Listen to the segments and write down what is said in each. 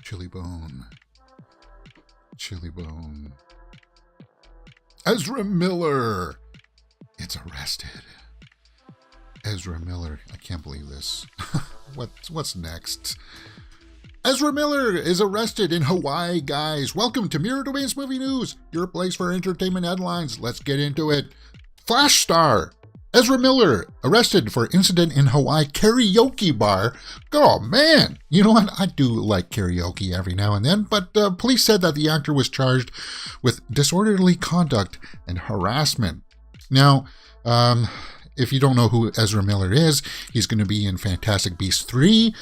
Chili Bone. Chili Bone. Ezra Miller. It's arrested. Ezra Miller. I can't believe this. What's next? Ezra Miller is arrested in Hawaii, guys. Welcome to Mirror Domain's Movie News, your place for entertainment headlines. Let's get into it. Flash star Ezra Miller arrested for incident in Hawaii karaoke bar. Oh man, you know what? I do like karaoke every now and then, but police said that the actor was charged with disorderly conduct and harassment. Now, if you don't know who Ezra Miller is, he's going to be in Fantastic Beasts 3,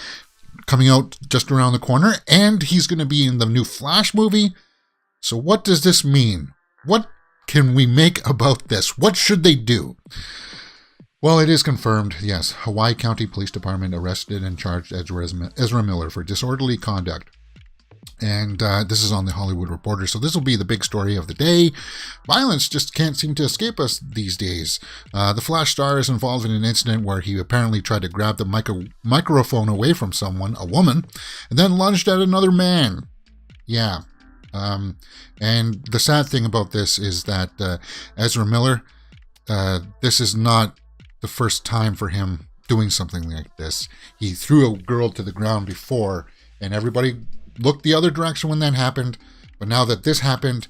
coming out just around the corner, and he's going to be in the new Flash movie. So what does this mean? What can we make about this? What should they do? Well, it is confirmed, yes. Hawaii County Police Department arrested and charged Ezra Miller for disorderly conduct. And this is on the Hollywood Reporter, so this will be the big story of the day. Violence just can't seem to escape us these days. The Flash star is involved in an incident where he apparently tried to grab the microphone away from someone, a woman, and then lunged at another man. Yeah. And the sad thing about this is that Ezra Miller, this is not the first time for him doing something like this. He threw a girl to the ground before, and everybody looked the other direction when that happened. But now that this happened,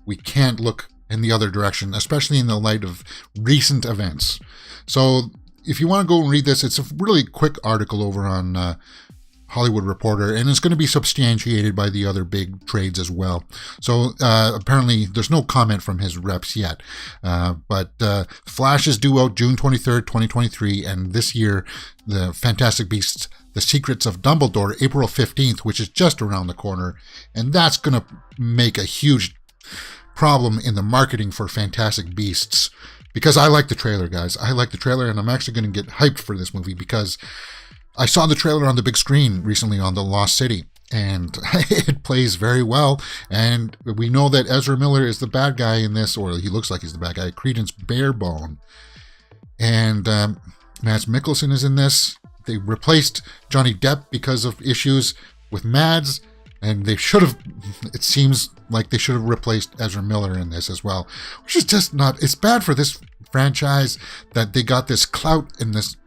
we can't look in the other direction, especially in the light of recent events. So if you want to go and read this, it's a really quick article over on Hollywood Reporter, and it's going to be substantiated by the other big trades as well. So apparently there's no comment from his reps yet. But Flash is due out June 23rd, 2023, and this year the Fantastic Beasts, The Secrets of Dumbledore, April 15th, which is just around the corner. And that's going to make a huge problem in the marketing for Fantastic Beasts. Because I like the trailer, guys. I like the trailer, and I'm actually going to get hyped for this movie because I saw the trailer on the big screen recently on The Lost City, and it plays very well. And we know that Ezra Miller is the bad guy in this, or he looks like he's the bad guy, Credence Barebone. And Mads Mikkelsen is in this. They replaced Johnny Depp because of issues with Mads, and they should have, it seems like they should have replaced Ezra Miller in this as well, which is just not, it's bad for this franchise that they got this clout and this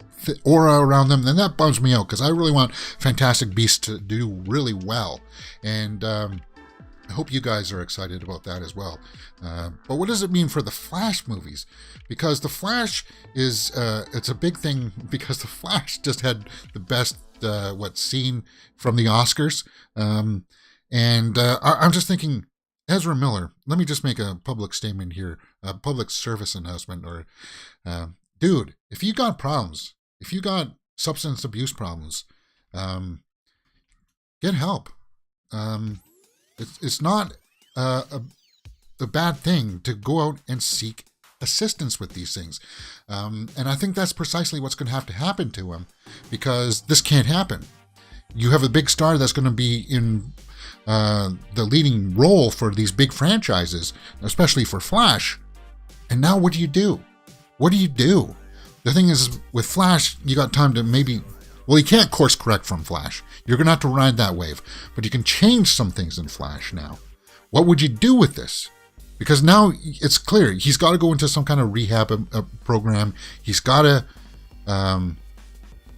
aura around them, and that bums me out because I really want Fantastic Beasts to do really well, and I hope you guys are excited about that as well. But what does it mean for the Flash movies? Because the Flash is it's a big thing because the Flash just had the best scene from the Oscars, and I'm just thinking, Ezra Miller, let me just make a public statement here, a public service announcement, or dude, if you got problems, if you got substance abuse problems, get help. It's not a bad thing to go out and seek assistance with these things. And I think that's precisely what's going to have to happen to him, because this can't happen. You have a big star that's going to be in the leading role for these big franchises, especially for Flash. And now what do you do? What do you do? The thing is, with Flash, you got time to maybe, well, you can't course correct from Flash. You're going to have to ride that wave. But you can change some things in Flash now. What would you do with this? Because now it's clear. He's got to go into some kind of rehab program. He's got to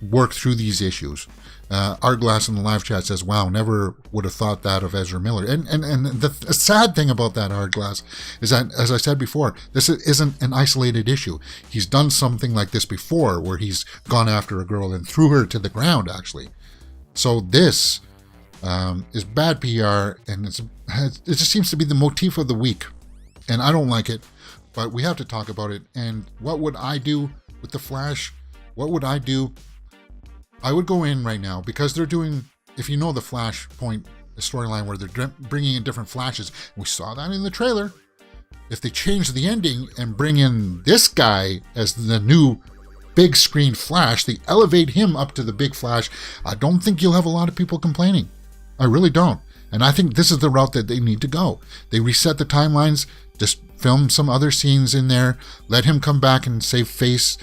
work through these issues. Artglass in the live chat says, wow, never would have thought that of Ezra Miller. And the sad thing about that, Artglass, is that, as I said before, this isn't an isolated issue. He's done something like this before, where he's gone after a girl and threw her to the ground, actually. So this is bad PR, and it just seems to be the motif of the week. And I don't like it, but we have to talk about it. And what would I do with the Flash? What would I do? I would go in right now, because they're doing, if you know the Flashpoint storyline where they're bringing in different Flashes, we saw that in the trailer. If they change the ending and bring in this guy as the new big screen Flash, they elevate him up to the big Flash, I don't think you'll have a lot of people complaining. I really don't. And I think this is the route that they need to go. They reset the timelines, just film some other scenes in there, let him come back and save face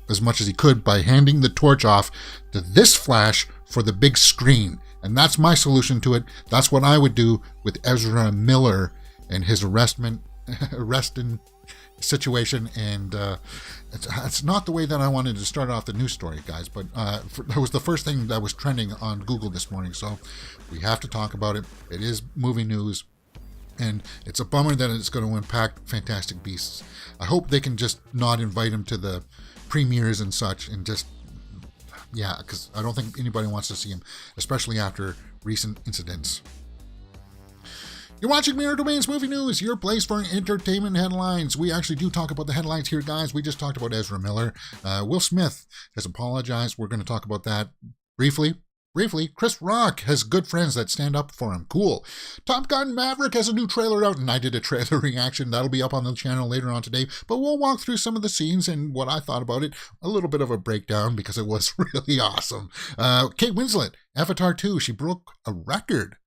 as much as he could by handing the torch off to this Flash for the big screen. And that's my solution to it. That's what I would do with Ezra Miller and his arresting situation. And it's not the way that I wanted to start off the news story, guys, but that was the first thing that was trending on Google this morning. So we have to talk about it. It is movie news. And it's a bummer that it's going to impact Fantastic Beasts. I hope they can just not invite him to the premieres and such, and just, yeah, because I don't think anybody wants to see him, especially after recent incidents. You're watching Mirror Domain's Movie News, your place for entertainment headlines. We actually do talk about the headlines here, guys. We just talked about Ezra Miller. Will Smith has apologized. We're going to talk about that briefly. Chris Rock has good friends that stand up for him. Cool. Top Gun Maverick has a new trailer out, and I did a trailer reaction. That'll be up on the channel later on today. But we'll walk through some of the scenes and what I thought about it. A little bit of a breakdown because it was really awesome. Kate Winslet, Avatar 2, she broke a record.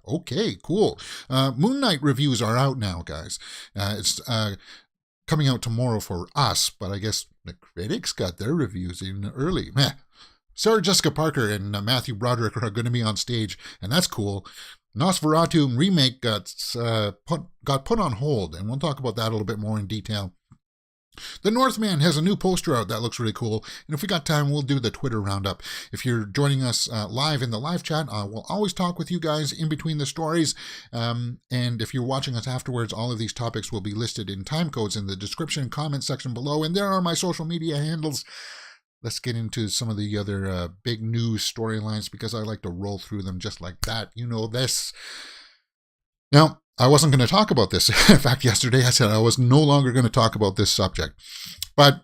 Okay, cool. Moon Knight reviews are out now, guys. It's coming out tomorrow for us, but I guess the critics got their reviews in early. Meh. Sarah Jessica Parker and Matthew Broderick are going to be on stage, and that's cool. Nosferatu Remake got put on hold, and we'll talk about that a little bit more in detail. The Northman has a new poster out that looks really cool, and if we got time, we'll do the Twitter roundup. If you're joining us live in the live chat, we'll always talk with you guys in between the stories, and if you're watching us afterwards, all of these topics will be listed in time codes in the description comment section below, and there are my social media handles. Let's get into some of the other big news storylines because I like to roll through them just like that. You know this. Now, I wasn't going to talk about this. In fact, yesterday I said I was no longer going to talk about this subject. But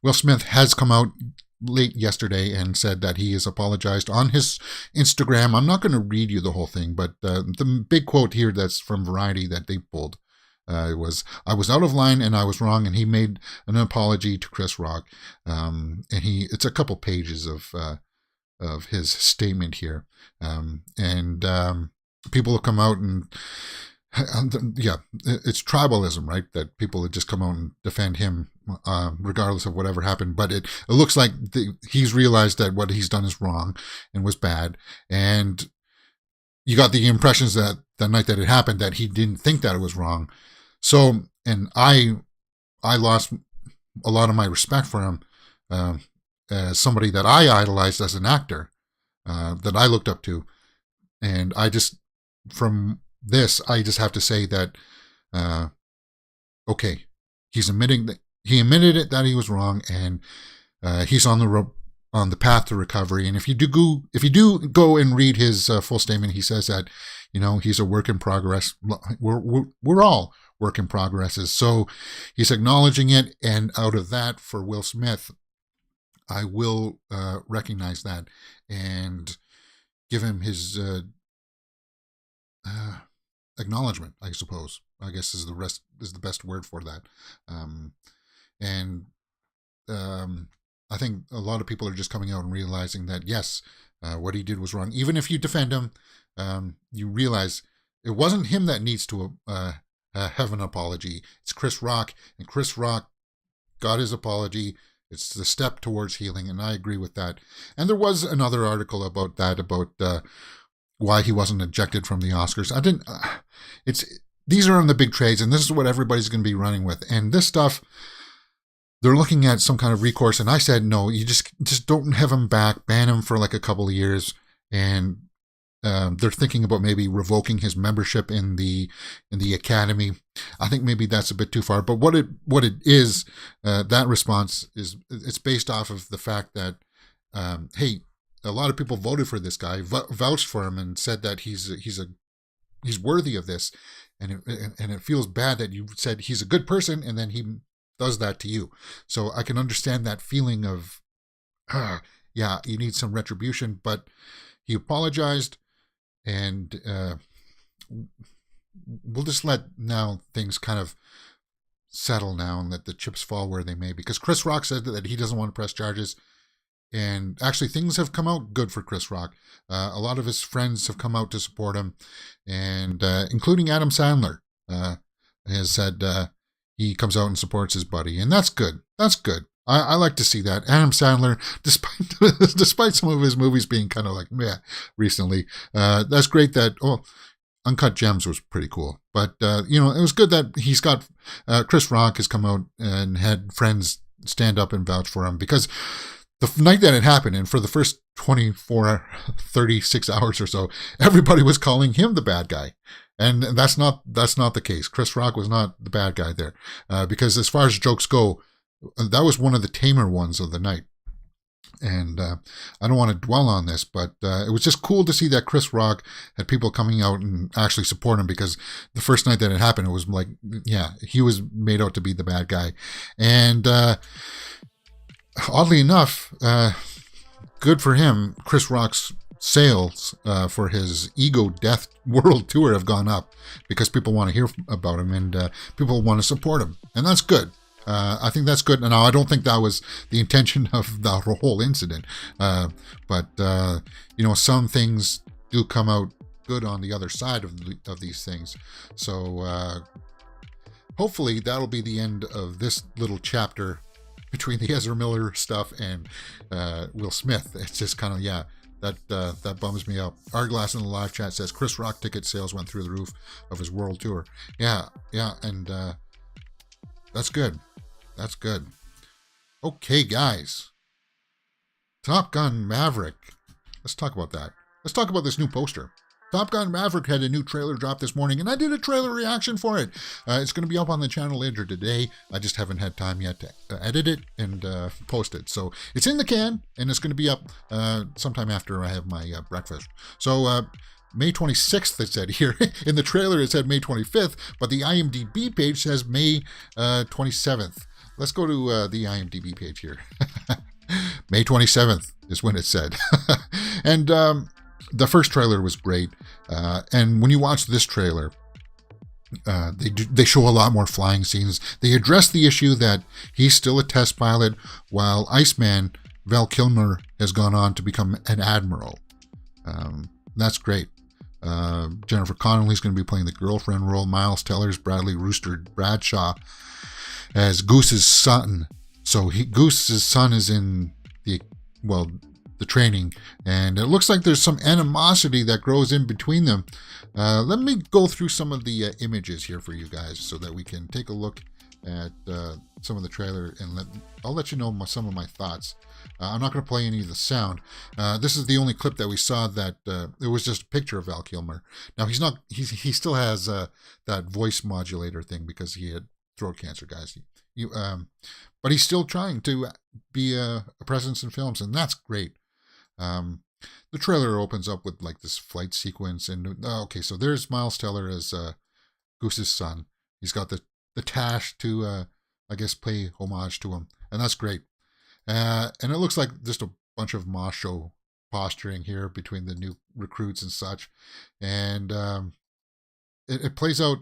Will Smith has come out late yesterday and said that he has apologized on his Instagram. I'm not going to read you the whole thing, but the big quote here that's from Variety that they pulled. It was, I was out of line and I was wrong, and he made an apology to Chris Rock. And it's a couple pages of his statement here. People have come out and yeah, it's tribalism, right? That people would just come out and defend him regardless of whatever happened. But it looks like he's realized that what he's done is wrong and was bad. And you got the impressions that the night that it happened that he didn't think that it was wrong. So, and I lost a lot of my respect for him as somebody that I idolized as an actor, that I looked up to. And I just, from this, I just have to say that, okay, he admitted it that he was wrong, and he's on the path to recovery. And if you do go and read his full statement, he says that, you know, he's a work in progress. We're all work in progresses. So he's acknowledging it. And out of that, for Will Smith, I will recognize that and give him his acknowledgement, I suppose. I guess is the best word for that. I think a lot of people are just coming out and realizing that, yes, what he did was wrong. Even if you defend him, you realize it wasn't him that needs to have an apology. It's Chris Rock, and Chris Rock got his apology. It's the step towards healing, and I agree with that. And there was another article about that, about why he wasn't ejected from the Oscars. These are on the big trades, and this is what everybody's going to be running with. And this stuff, they're looking at some kind of recourse, and I said, no, you just don't have him back, ban him for like a couple of years, and they're thinking about maybe revoking his membership in the academy. I think maybe that's a bit too far. But what it is, that response is, it's based off of the fact that, hey, a lot of people voted for this guy, vouched for him, and said that he's worthy of this, and it feels bad that you said he's a good person, and then he does that to you. So I can understand that feeling of, yeah, you need some retribution. But he apologized, and we'll just let now things kind of settle now and let the chips fall where they may. Because Chris Rock said that he doesn't want to press charges, and actually things have come out good for Chris Rock. A lot of his friends have come out to support him, and including Adam Sandler has said he comes out and supports his buddy, and that's good. That's good. I like to see that. Adam Sandler, despite some of his movies being kind of like meh recently, that's great that, Uncut Gems was pretty cool. But, it was good that he's got, Chris Rock has come out and had friends stand up and vouch for him, because the night that it happened, and for the first 36 hours or so, everybody was calling him the bad guy. And that's not the case. Chris Rock was not the bad guy there. Because as far as jokes go, that was one of the tamer ones of the night. And I don't want to dwell on this, but it was just cool to see that Chris Rock had people coming out and actually support him, because the first night that it happened, it was like, yeah, he was made out to be the bad guy. And oddly enough, good for him, Chris Rock's sales for his Ego Death World Tour have gone up, because people want to hear about him, and people want to support him. And that's good. I think that's good. Now, I don't think that was the intention of the whole incident. But some things do come out good on the other side of these things. So hopefully that'll be the end of this little chapter between the Ezra Miller stuff and Will Smith. It's just kind of, that bums me up. Arglass in the live chat says Chris Rock ticket sales went through the roof of his world tour. Yeah, and that's good. That's good. Okay, guys. Top Gun Maverick. Let's talk about that. Let's talk about this new poster. Top Gun Maverick had a new trailer drop this morning, and I did a trailer reaction for it. It's going to be up on the channel later today. I just haven't had time yet to edit it and post it. So it's in the can, and it's going to be up sometime after I have my breakfast. So May 26th, it said here. In the trailer, it said May 25th, but the IMDb page says May 27th. Let's go to the IMDb page here. May 27th is when it said. And the first trailer was great. And when you watch this trailer, they show a lot more flying scenes. They address the issue that he's still a test pilot, while Iceman, Val Kilmer, has gone on to become an admiral. That's great. Jennifer Connelly's going to be playing the girlfriend role. Miles Teller's Bradley Rooster Bradshaw as Goose's son. So Goose's son is in the training, and it looks like there's some animosity that grows in between them. Let me go through some of the images here for you guys so that we can take a look at some of the trailer, and I'll let you know some of my thoughts. I'm not going to play any of the sound. This is the only clip that we saw that it was just a picture of Val Kilmer. Now he still has that voice modulator thing because he had throat cancer, guys. But he's still trying to be a presence in films, and that's great. The trailer opens up with like this flight sequence, and okay, so there's Miles Teller as Goose's son. He's got the tash to, I guess, pay homage to him, and that's great. And it looks like just a bunch of macho posturing here between the new recruits and such, and it plays out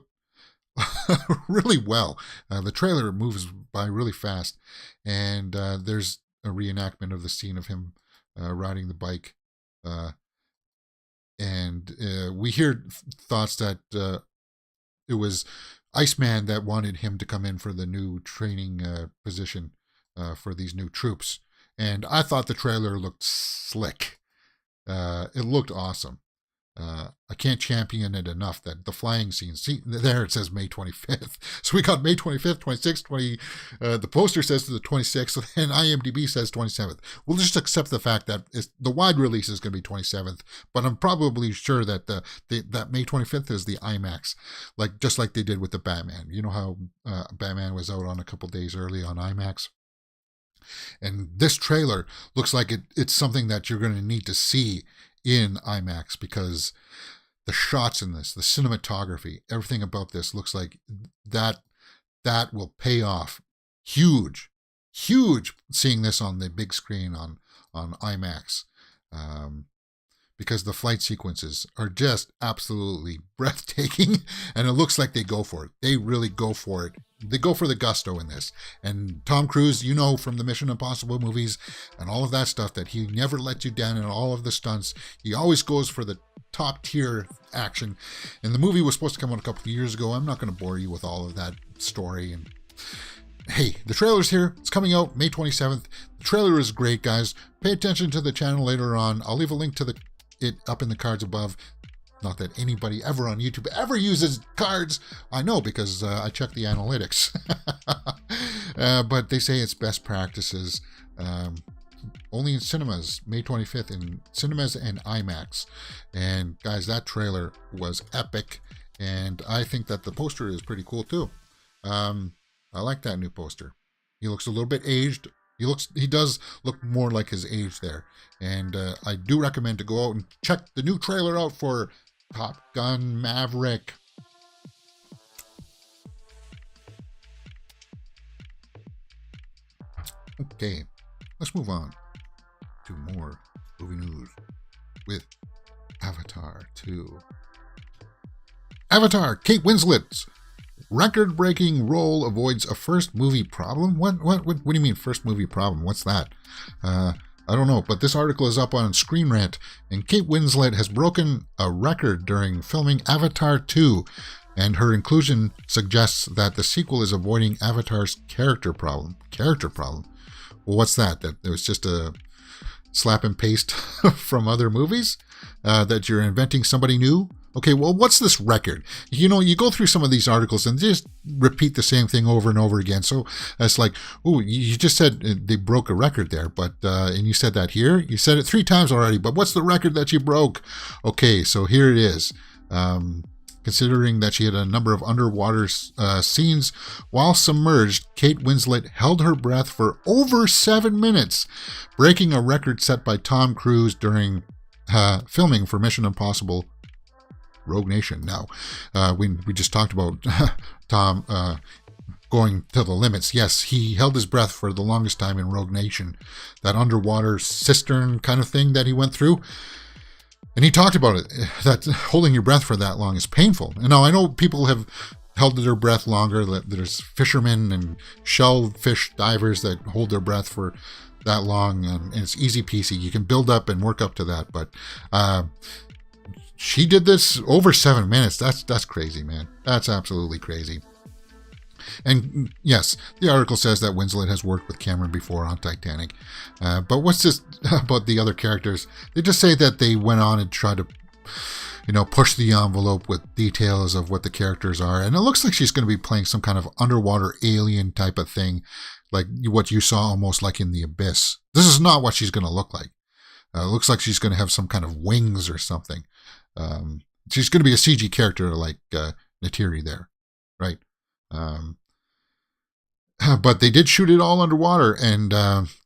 really well. The trailer moves by really fast, and there's a reenactment of the scene of him riding the bike, and we hear thoughts that it was Iceman that wanted him to come in for the new training position for these new troops, and I thought the trailer looked slick. It looked awesome. I can't champion it enough that the flying scenes, see there it says May 25th. So we got May 25th, 26th, the poster says to the 26th, and IMDb says 27th. We'll just accept the fact that the wide release is going to be 27th, but I'm probably sure that that May 25th is the IMAX, just like they did with the Batman. You know how Batman was out on a couple days early on IMAX? And this trailer looks like it's something that you're going to need to see in IMAX, because the shots in this, the cinematography, everything about this looks like that will pay off huge seeing this on the big screen on IMAX, because the flight sequences are just absolutely breathtaking, and it looks like they go for it. They really go for it. They go for the gusto in this. And Tom Cruise, from the Mission Impossible movies and all of that stuff, that he never lets you down in all of the stunts. He always goes for the top tier action. And the movie was supposed to come out a couple of years ago. I'm not going to bore you with all of that story. And hey, the trailer's here. It's coming out May 27th. The trailer is great, guys. Pay attention to the channel later on. I'll leave a link to it up in the cards above. Not that anybody ever on YouTube ever uses cards. I know, because I check the analytics. But they say it's best practices. Only in cinemas, May 25th, in cinemas and IMAX. And guys, that trailer was epic. And I think that the poster is pretty cool too. I like that new poster. He looks a little bit aged. He does look more like his age there. And I do recommend to go out and check the new trailer out for Top Gun Maverick. Okay, let's move on to more movie news with Avatar 2. Avatar, Kate Winslet's record-breaking role avoids a first movie problem. What do you mean first movie problem? What's that? I don't know, but this article is up on Screen Rant, and Kate Winslet has broken a record during filming Avatar 2, and her inclusion suggests that the sequel is avoiding Avatar's character problem. Well, what's that? That it was just a slap and paste from other movies? That you're inventing somebody new? Okay, well, what's this record? You know, you go through some of these articles and just repeat the same thing over and over again. So it's like, oh, you just said they broke a record there, but and you said that here. You said it 3 times already, but what's the record that you broke? Okay, so here it is. Considering that she had a number of underwater scenes while submerged, Kate Winslet held her breath for over 7 minutes, breaking a record set by Tom Cruise during filming for Mission Impossible Rogue Nation. Now, we just talked about Tom going to the limits. Yes, he held his breath for the longest time in Rogue Nation, that underwater cistern kind of thing that he went through. And he talked about it, that holding your breath for that long is painful. And now I know people have held their breath longer. There's fishermen and shellfish divers that hold their breath for that long, and it's easy peasy. You can build up and work up to that. But she did this over 7 minutes. That's crazy, man. That's absolutely crazy. And yes, the article says that Winslet has worked with Cameron before on Titanic. But what's this about the other characters? They just say that they went on and tried to, push the envelope with details of what the characters are. And it looks like she's going to be playing some kind of underwater alien type of thing, like what you saw almost like in The Abyss. This is not what she's going to look like. It looks like she's going to have some kind of wings or something. She's going to be a CG character like Neytiri there, right? But they did shoot it all underwater, and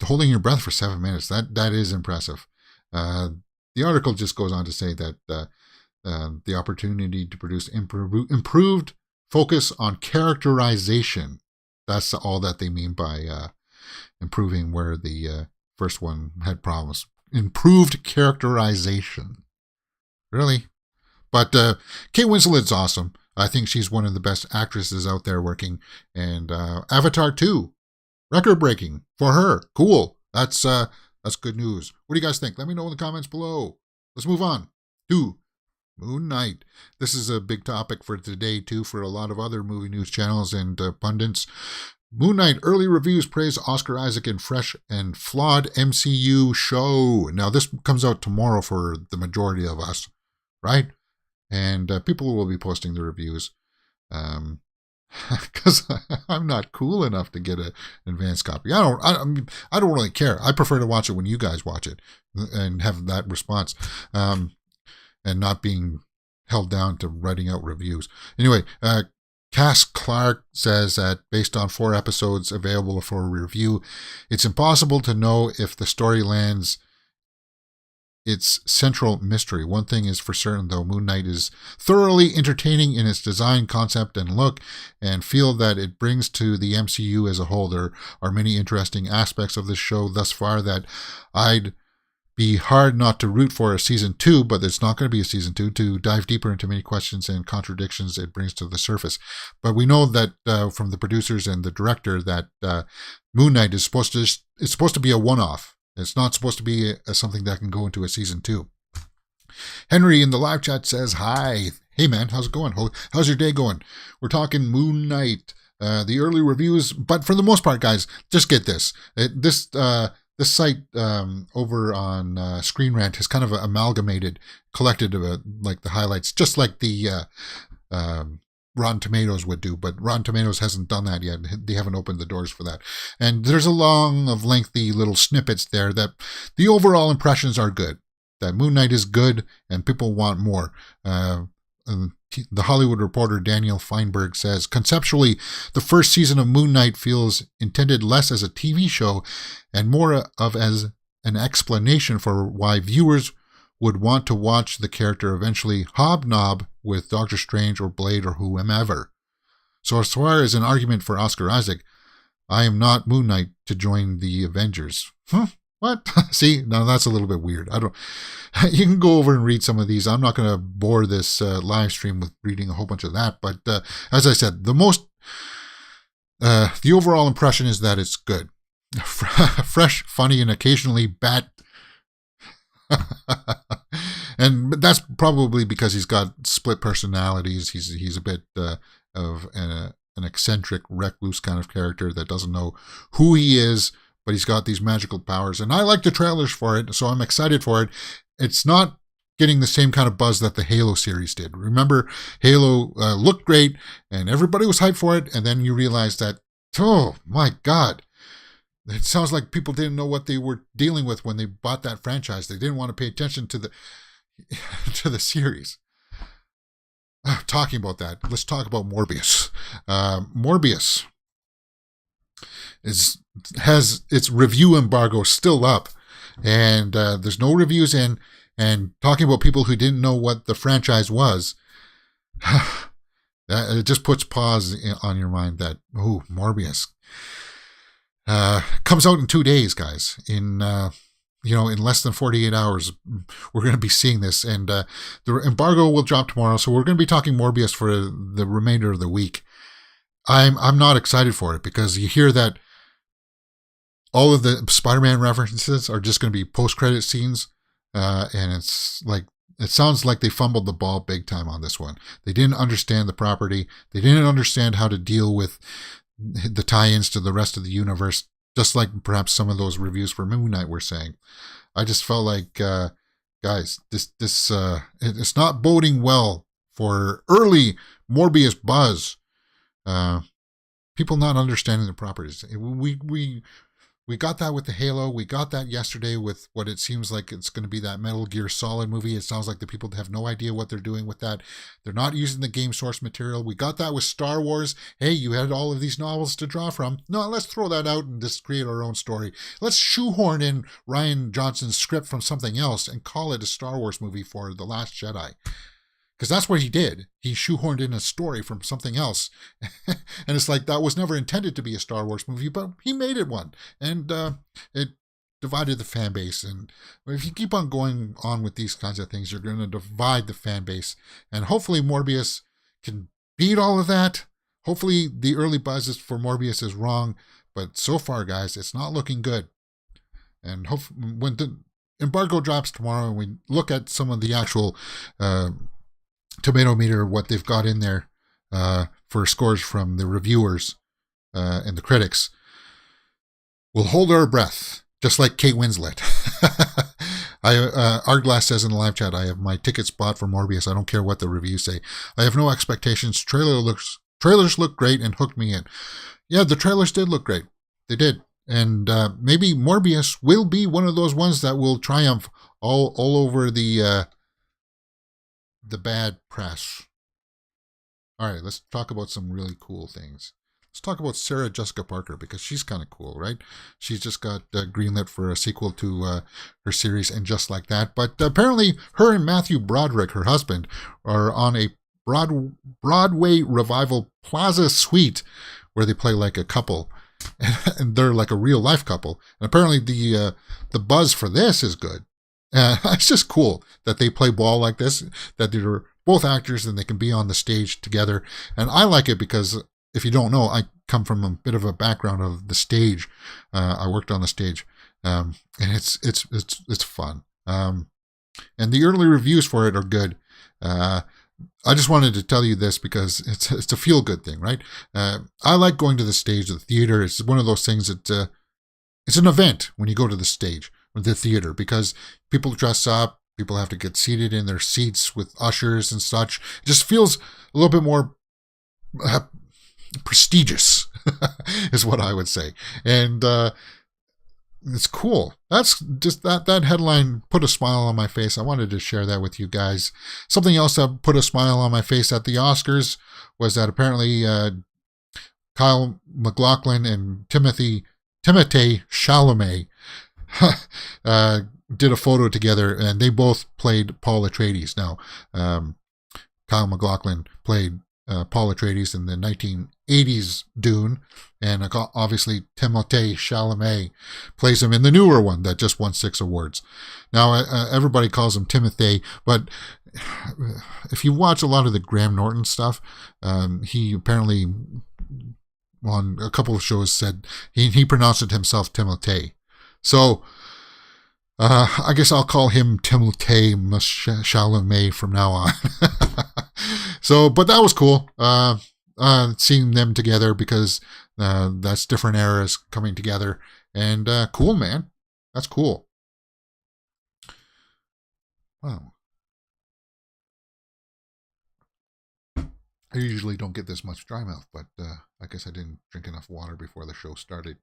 holding your breath for 7 minutes, that is impressive. The article just goes on to say that the opportunity to produce improved focus on characterization. That's all that they mean by improving where the first one had problems. Improved characterization. Really? But Kate Winslet's awesome. I think she's one of the best actresses out there working. And Avatar 2, record-breaking for her. Cool. That's good news. What do you guys think? Let me know in the comments below. Let's move on to Moon Knight. This is a big topic for today, too, for a lot of other movie news channels and pundits. Moon Knight early reviews praise Oscar Isaac in fresh and flawed MCU show. Now, this comes out tomorrow for the majority of us, right? And people will be posting the reviews because I'm not cool enough to get an advanced copy. I don't really care. I prefer to watch it when you guys watch it and have that response, and not being held down to writing out reviews. Anyway, Cass Clark says that based on 4 episodes available for review, it's impossible to know if the story lands its central mystery. One thing is for certain, though, Moon Knight is thoroughly entertaining in its design, concept, and look, and feel that it brings to the MCU as a whole. There are many interesting aspects of this show thus far that I'd be hard not to root for a season 2, but it's not going to be a season 2, to dive deeper into many questions and contradictions it brings to the surface. But we know that from the producers and the director that Moon Knight is supposed to be a one-off. It's not supposed to be something that can go into a season 2. Henry in the live chat says, hi. Hey, man, how's it going? How's your day going? We're talking Moon Knight. the early reviews. But for the most part, guys, just get this. This site over on Screen Rant has kind of amalgamated, collected like the highlights, just like the Rotten Tomatoes would do, but Rotten Tomatoes hasn't done that yet. They haven't opened the doors for that. And there's a long of lengthy little snippets there that the overall impressions are good, that Moon Knight is good and people want more. The Hollywood Reporter Daniel Feinberg says, conceptually, the first season of Moon Knight feels intended less as a TV show and more of as an explanation for why viewers would want to watch the character eventually hobnob with Doctor Strange or Blade or whomever. So as far as an argument for Oscar Isaac, I am not Moon Knight to join the Avengers. What? See, now that's a little bit weird. You can go over and read some of these. I'm not going to bore this live stream with reading a whole bunch of that. But as I said, the overall impression is that it's good. Fresh, funny, and occasionally bad. And that's probably because he's got split personalities. He's a bit of an eccentric, recluse kind of character that doesn't know who he is, but he's got these magical powers. And I like the trailers for it, so I'm excited for it. It's not getting the same kind of buzz that the Halo series did. Remember, Halo looked great, and everybody was hyped for it, and then you realize that, oh my God, it sounds like people didn't know what they were dealing with when they bought that franchise. They didn't want to pay attention to the series. Talking about that, let's talk about Morbius. Morbius has its review embargo still up, and there's no reviews in. And talking about people who didn't know what the franchise was, it just puts pause on your mind that, oh, Morbius. Comes out in 2 days, guys. In less than 48 hours, we're going to be seeing this. And the embargo will drop tomorrow, so we're going to be talking Morbius for the remainder of the week. I'm not excited for it because you hear that all of the Spider-Man references are just going to be post-credit scenes. And it's like, it sounds like they fumbled the ball big time on this one. They didn't understand the property. They didn't understand how to deal with the tie-ins to the rest of the universe, just like perhaps some of those reviews for Moon Knight were saying. I just felt like, guys, it's not boding well for early Morbius buzz. People not understanding the properties. We got that with the Halo. We got that yesterday with what it seems like it's going to be that Metal Gear Solid movie. It sounds like the people have no idea what they're doing with that. They're not using the game source material. We got that with Star Wars. Hey, you had all of these novels to draw from. No, let's throw that out and just create our own story. Let's shoehorn in Rian Johnson's script from something else and call it a Star Wars movie for The Last Jedi. Because that's what he did. He shoehorned in a story from something else. And it's like that was never intended to be a Star Wars movie, but he made it one. And it divided the fan base. And if you keep on going on with these kinds of things, you're going to divide the fan base. And hopefully Morbius can beat all of that. Hopefully the early buzz for Morbius is wrong. But so far, guys, it's not looking good. And when the embargo drops tomorrow and we look at some of the actual tomato meter, what they've got in there for scores from the reviewers and the critics, we'll hold our breath, just like Kate Winslet. Arglass says in the live chat, I have my tickets bought for Morbius. I don't care what the reviews say. I have no expectations. Trailers look great and hooked me in. Yeah, the trailers did look great. They did. And maybe Morbius will be one of those ones that will triumph all over the bad press. All right, let's talk about some really cool things. Let's talk about Sarah Jessica Parker, because she's kind of cool, right? She's just got greenlit for a sequel to her series And Just Like That. But apparently her and Matthew Broderick, her husband, are on a Broadway revival Plaza Suite where they play like a couple. And they're like a real life couple. And apparently the buzz for this is good. It's just cool that they play ball like this, that they're both actors and they can be on the stage together. And I like it because, if you don't know, I come from a bit of a background of the stage. I worked on the stage, and it's fun. And the early reviews for it are good. I just wanted to tell you this because it's a feel good thing, right? I like going to the stage of the theater. It's one of those things that it's an event when you go to the stage or the theater because people dress up, people have to get seated in their seats with ushers and such. It just feels a little bit more prestigious, is what I would say, and it's cool. That's just that headline put a smile on my face. I wanted to share that with you guys. Something else that put a smile on my face at the Oscars was that apparently Kyle MacLachlan and Timothée Chalamet did a photo together, and they both played Paul Atreides. Now, Kyle MacLachlan played Paul Atreides in the 1980s Dune, and obviously Timothée Chalamet plays him in the newer one that just won 6 awards. Now, everybody calls him Timothée, but if you watch a lot of the Graham Norton stuff, he apparently on a couple of shows said he pronounced it himself Timothée. So I guess I'll call him Timothée Chalamet from now on. So, but that was cool. Seeing them together because that's different eras coming together, and cool, man. That's cool. Wow. I usually don't get this much dry mouth, but I guess I didn't drink enough water before the show started.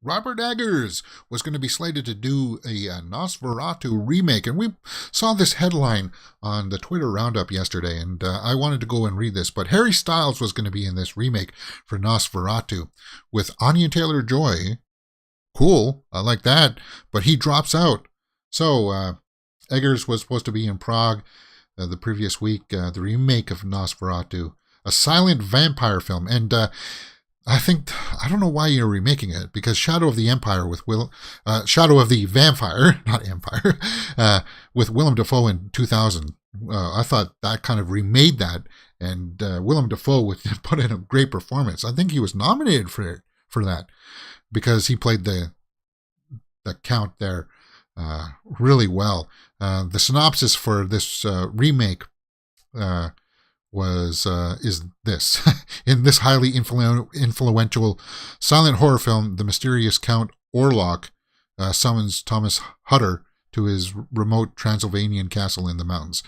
Robert Eggers was going to be slated to do a Nosferatu remake, and we saw this headline on the Twitter Roundup yesterday, and I wanted to go and read this, but Harry Styles was going to be in this remake for Nosferatu with Anya Taylor-Joy. Cool, I like that, but he drops out. So Eggers was supposed to be in Prague the previous week, the remake of Nosferatu, a silent vampire film, and I don't know why you're remaking it, because Shadow of the Empire with Shadow of the Vampire, not Empire, with Willem Dafoe in 2000. I thought that kind of remade that, and Willem Dafoe would put in a great performance. I think he was nominated for that because he played the Count there really well. The synopsis for this remake is this. In this highly influential silent horror film, the mysterious Count Orlok summons Thomas Hutter to his remote Transylvanian castle in the mountains.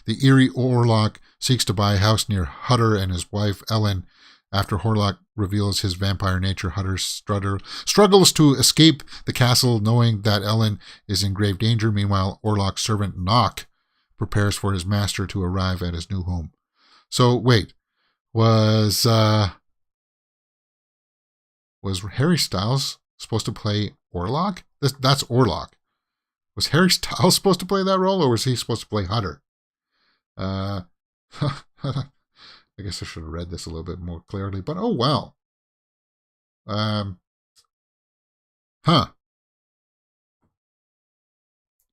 The eerie Orlok seeks to buy a house near Hutter and his wife Ellen. After Orlok reveals his vampire nature, Hutter struggles to escape the castle, knowing that Ellen is in grave danger. Meanwhile, Orlok's servant Nock prepares for his master to arrive at his new home. So wait, was Harry Styles supposed to play Orlok? That's Orlok. Was Harry Styles supposed to play that role, or was he supposed to play Hutter? I guess I should have read this a little bit more clearly, but oh well.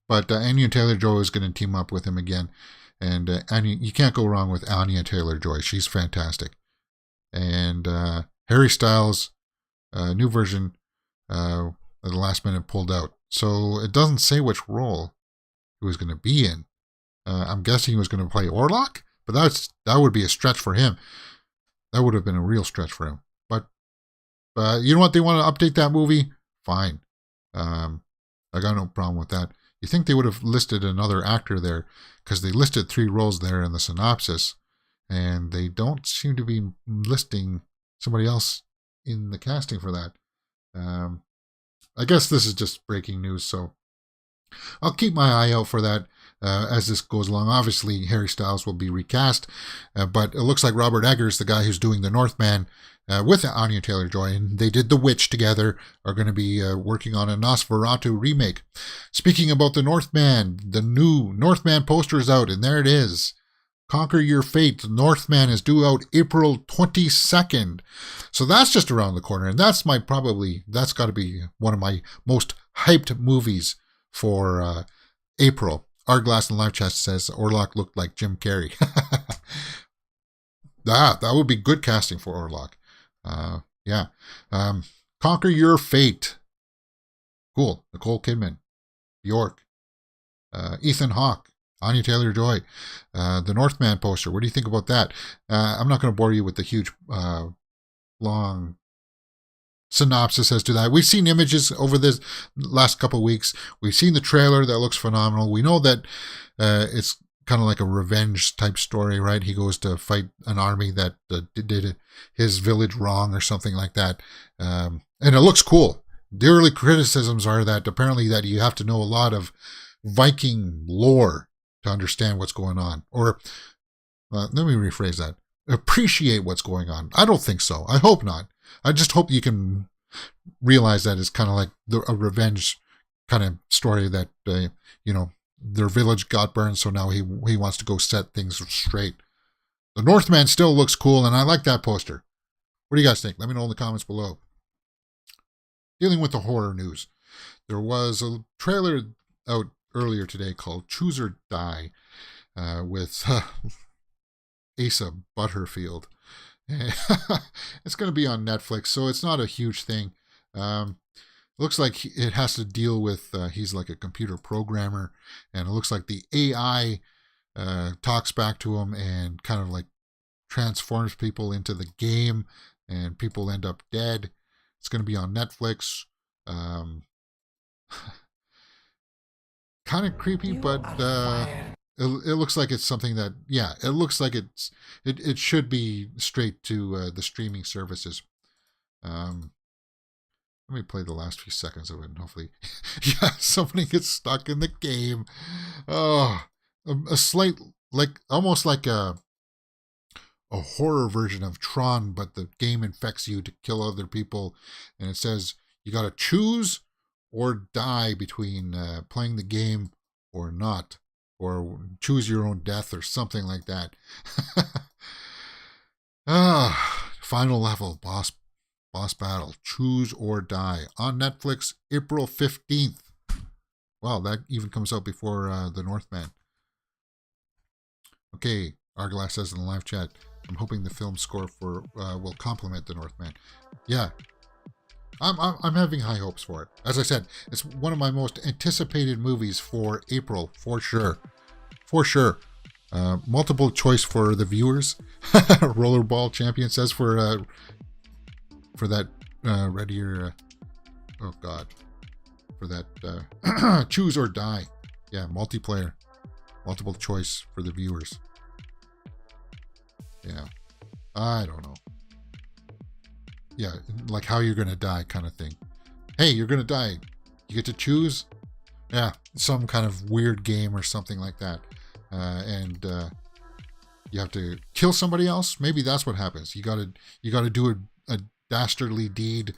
But Anya Taylor-Joy is going to team up with him again. And Anya, you can't go wrong with Anya Taylor-Joy. She's fantastic. And Harry Styles, new version, at the last minute pulled out. So it doesn't say which role he was going to be in. I'm guessing he was going to play Orlok, but that would be a stretch for him. That would have been a real stretch for him. But you know what? They want to update that movie? Fine. I got no problem with that. You think they would have listed another actor there, because they listed 3 roles there in the synopsis, and they don't seem to be listing somebody else in the casting for that. I guess this is just breaking news, so I'll keep my eye out for that as this goes along. Obviously, Harry Styles will be recast, but it looks like Robert Eggers, the guy who's doing the Northman, with Anya Taylor-Joy, and they did The Witch together, are going to be working on a Nosferatu remake. Speaking about the Northman, the new Northman poster is out, and there it is. Conquer Your Fate. Northman is due out April 22nd. So that's just around the corner, and that's got to be one of my most hyped movies for April. Arglass and Live Chat says Orlok looked like Jim Carrey. That would be good casting for Orlok. Yeah. Conquer Your Fate. Cool. Nicole Kidman. York. Ethan Hawke. Anya Taylor-Joy, the Northman poster. What do you think about that? I'm not going to bore you with the huge, long synopsis as to that. We've seen images over this last couple of weeks. We've seen the trailer that looks phenomenal. We know that it's kind of like a revenge type story, right? He goes to fight an army that did his village wrong or something like that. And it looks cool. The early criticisms are that apparently that you have to know a lot of Viking lore to understand what's going on. Or let me rephrase that. Appreciate what's going on. I don't think so. I hope not. I just hope you can realize that it's kind of like a revenge kind of story that, their village got burned, so now he wants to go set things straight. The Northman still looks cool, and I like that poster. What do you guys think? Let me know in the comments below. Dealing with the horror news. There was a trailer out earlier today called Choose or Die with Asa Butterfield. It's going to be on Netflix, so it's not a huge thing. Looks like it has to deal with, he's like a computer programmer, and it looks like the AI talks back to him and kind of like transforms people into the game, and people end up dead. It's going to be on Netflix. Kind of creepy, but it looks like it's something that, it looks like it should be straight to the streaming services. Let me play the last few seconds of it, and hopefully, somebody gets stuck in the game. Oh, a slight, almost like a horror version of Tron, but the game infects you to kill other people, and it says you got to choose or die between playing the game or not, or choose your own death or something like that. Final level boss battle, Choose or Die, on Netflix, April 15th. Wow, that even comes out before the Northman. Okay, Arglass says in the live chat, I'm hoping the film score will complement the Northman. Yeah, I'm having high hopes for it. As I said, it's one of my most anticipated movies for April, for sure. For sure. Multiple choice for the viewers. Rollerball Champion says for that for that Choose or Die. Yeah, multiplayer. Multiple choice for the viewers. Yeah. I don't know. Yeah, like how you're going to die kind of thing. Hey, you're going to die. You get to choose? Yeah, some kind of weird game or something like that. And you have to kill somebody else. Maybe that's what happens. You got to do a dastardly deed,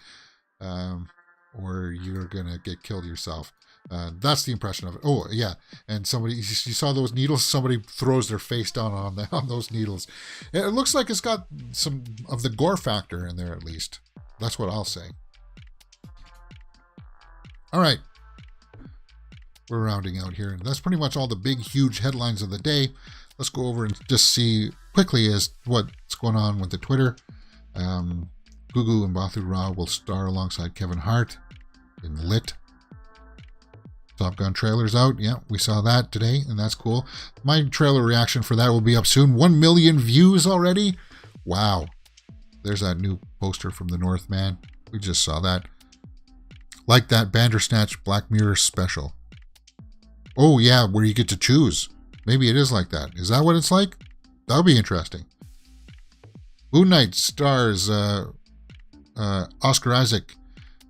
or you're gonna get killed yourself. That's the impression of it. Oh yeah, and you saw those needles. Somebody throws their face down on those needles. It looks like it's got some of the gore factor in there, at least. That's what I'll say. All right, we're rounding out here, and that's pretty much all the big, huge headlines of the day. Let's go over and just see quickly as what's going on with the Twitter. Gugu and Bathu Rao will star alongside Kevin Hart in Lit. Top Gun trailer's out. Yeah, we saw that today, and that's cool. My trailer reaction for that will be up soon. 1 million views already. Wow. There's that new poster from the Northman. We just saw that. Like that Bandersnatch Black Mirror special. Oh, yeah, where you get to choose. Maybe it is like that. Is that what it's like? That would be interesting. Moon Knight stars Oscar Isaac.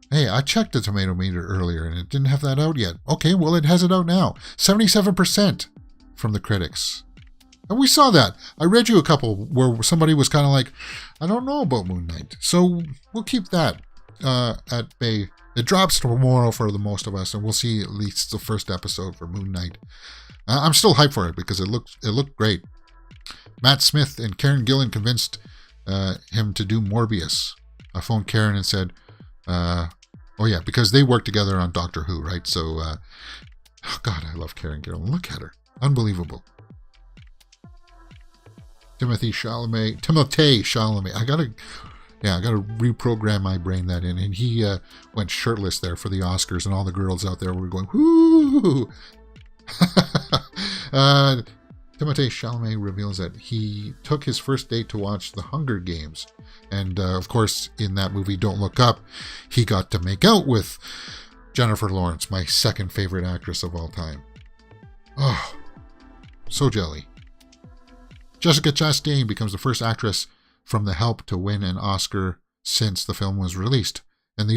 Hey, I checked the tomato meter earlier and it didn't have that out yet. Okay, well, it has it out now. 77% from the critics. And we saw that. I read you a couple where somebody was kind of like, I don't know about Moon Knight. So we'll keep that at bay. It drops tomorrow for the most of us, and we'll see at least the first episode for Moon Knight. I'm still hyped for it because it looked great. Matt Smith and Karen Gillan convinced him to do Morbius. I phoned Karen and said, oh yeah, because they work together on Doctor Who, right? So, oh God, I love Karen Gillan. Look at her. Unbelievable. Timothée Chalamet. I gotta reprogram my brain that in. And he went shirtless there for the Oscars, and all the girls out there were going, whoo! uh, Timothée Chalamet reveals that he took his first date to watch The Hunger Games. And, of course, in that movie, Don't Look Up, he got to make out with Jennifer Lawrence, my second favorite actress of all time. Oh, so jelly. Jessica Chastain becomes the first actress from The Help to win an Oscar since the film was released. And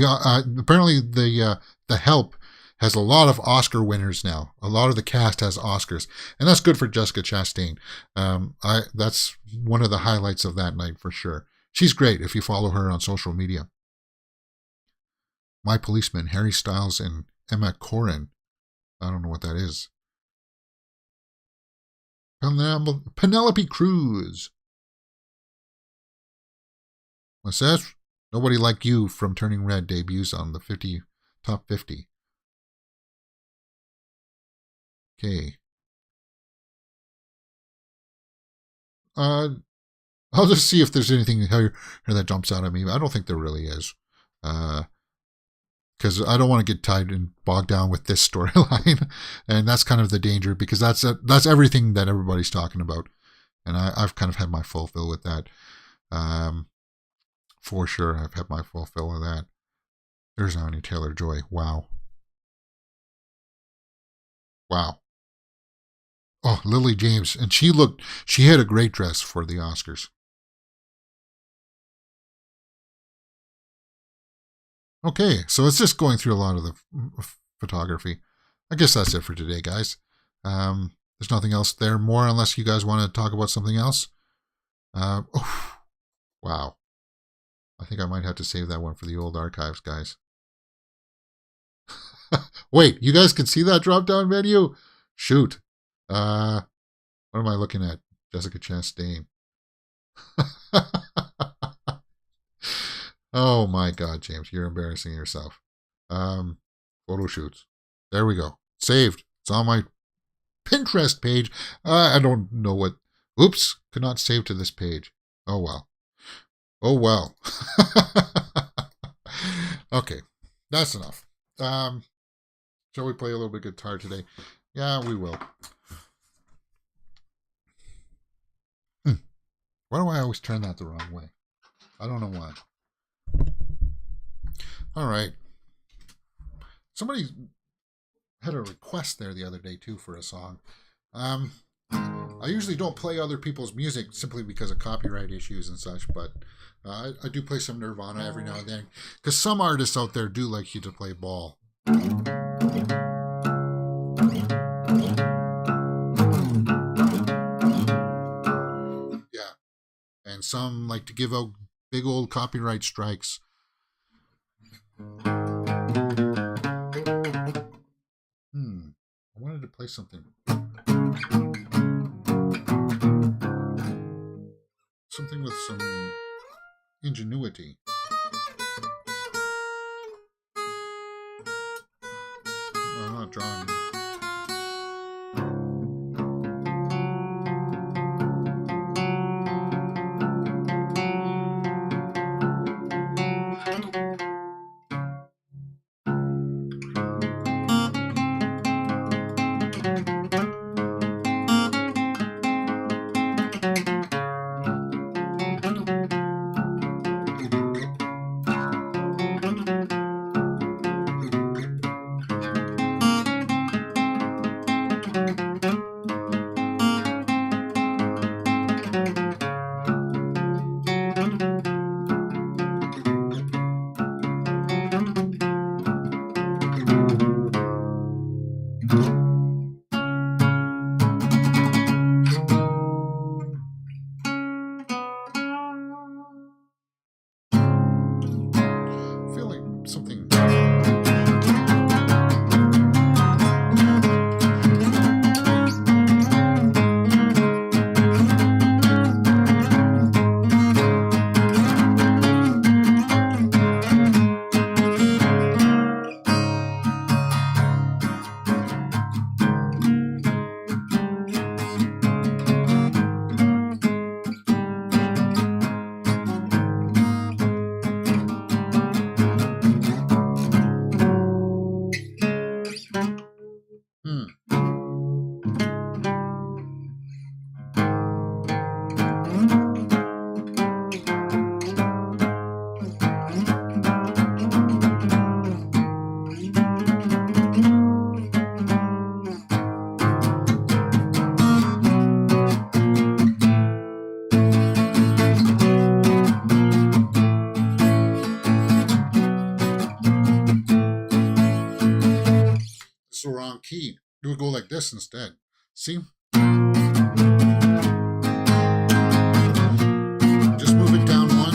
apparently the Help has a lot of Oscar winners now. A lot of the cast has Oscars, and that's good for Jessica Chastain. That's one of the highlights of that night for sure. She's great if you follow her on social media. My Policeman, Harry Styles and Emma Corrin. I don't know what that is. Penelope Cruz. What's that? Nobody Like You from Turning Red debuts on the top 50. Okay. I'll just see if there's anything here that jumps out at me. I don't think there really is. Because I don't want to get tied and bogged down with this storyline. And that's kind of the danger, because that's everything that everybody's talking about. And I've kind of had my full fill with that. For sure, I've had my full fill of that. There's Anya Taylor-Joy. Wow. Wow. Oh, Lily James. And she had a great dress for the Oscars. Okay, so it's just going through a lot of the photography. I guess that's it for today, guys. There's nothing else there more, unless you guys want to talk about something else. Wow. I think I might have to save that one for the old archives, guys. Wait, you guys can see that drop-down menu? Shoot. What am I looking at? Jessica Chastain. Oh my God, James, you're embarrassing yourself. Photo shoots. There we go. Saved. It's on my Pinterest page. I don't know what. Oops, could not save to this page. Oh well. Oh well. Okay, that's enough. Shall we play a little bit of guitar today? Yeah, we will. Why do I always turn that the wrong way? I don't know why. All right. Somebody had a request there the other day, too, for a song. I usually don't play other people's music simply because of copyright issues and such, but I do play some Nirvana every now and then, because some artists out there do like you to play ball. Yeah. And some like to give out big old copyright strikes. I wanted to play something. Something with some ingenuity. I'm not drawing. the wrong key. It would go like this instead. See? Just move it down one.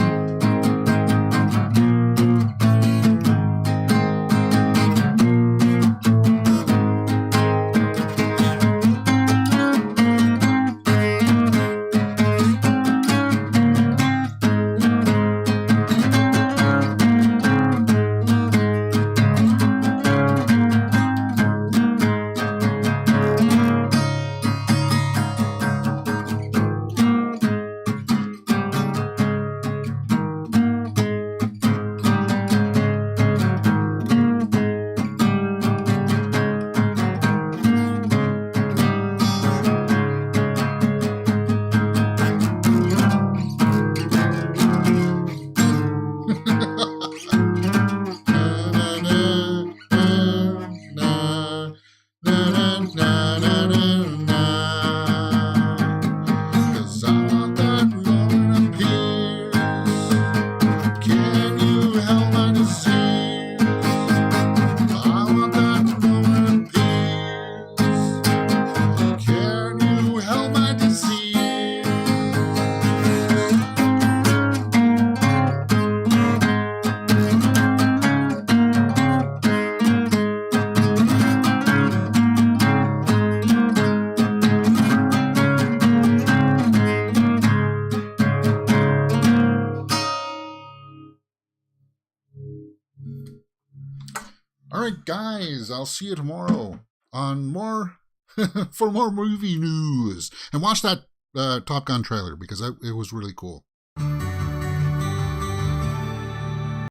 All right, guys, I'll see you tomorrow on more for more movie news. And watch that Top Gun trailer because it was really cool.